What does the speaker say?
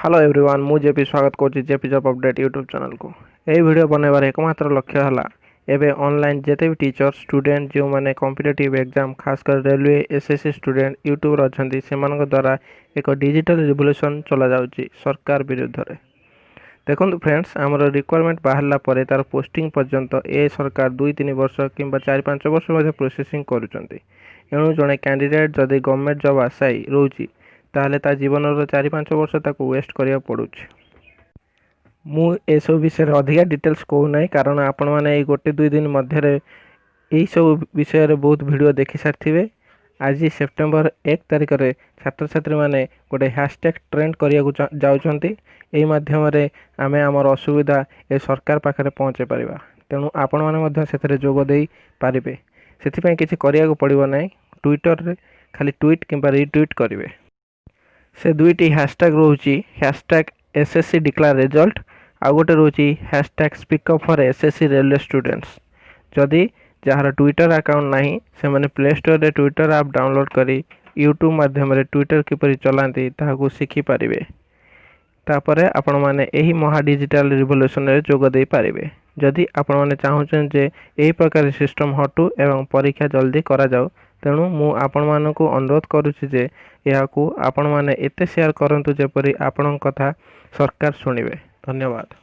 Hello everyone मु JP स्वागत करुच्ची JP job update YouTube channel को। यही वीडियो बनवार एकमात्र लक्ष्य है एवं ऑनलाइन जिते भी टीचर स्टूडेंट जो मैंने कॉम्पिटिटिव एग्जाम खासकर रेलवे एसएससी स्टूडेंट यूट्यूब अच्छा से द्वारा एक डिजिटल रिवोल्यूशन चला जाउची सरकार विरुद्ध रे। देखो फ्रेंड्स आमर रिक्वायरमेंट बाहरला परे तार पोस्टिंग पर्यंत ए सरकार 2-3 वर्ष कि 4-5 वर्ष प्रोसेसिंग करुँच। एणु जड़े कैंडिडेट जदि गवर्नमेंट जॉब आशायी रोची ताहले ता जीवन 4-5 वर्ष ताको वेस्ट करिया पड़ुछि। मु ए सब विषय अधिका डिटेल्स कहूना कारण आपण मैंने गोटे 2 दिन मध्य यही सब विषय बहुत वीडियो देखि सारी। आज सेप्टेम्बर 1 तारिख में छात्र छात्री मैंने गोटे हैशटैग ट्रेंड करिया जाउछंती। एही माध्यम रे आमे हमर असुविधा ए सरकार पाखरे पहुँचे पारिबा। तेणु आपण माने मध्य सेथरे जोग देई पारिबे। सेथिपई किछि करिया पड़िबो नै। ट्विटर रे खाली ट्वीट किंबा रिट्वीट करिवे। से दुईटी हैशटैग रोची हैशटैग एसएससी डिक्लेयर रिजल्ट आ गोटे रोची hashtag speak up for SSC railway students. जदि जार ट्विटर अकाउंट नहीं से मैंने प्ले स्टोर रे ट्विटर ऐप डाउनलोड करी यूट्यूब माध्यम रे ट्विटर किपरि चलांती ताहाकू शिखि पारिबे। तापरे आपण माने एही महा डिजिटल रिवोल्यूशन रे जोग देई पारिबे। जदि आपण माने चाहुछन जे एही प्रकार सिस्टम हटू एवं परीक्षा जल्दी करा जाऊ तेणु मु आपण मानकू अनुरोध करुछि जे याकू आपण माने एते शेयर करंतु जेपरि आपण कथा सरकार सुनिबे। धन्यवाद।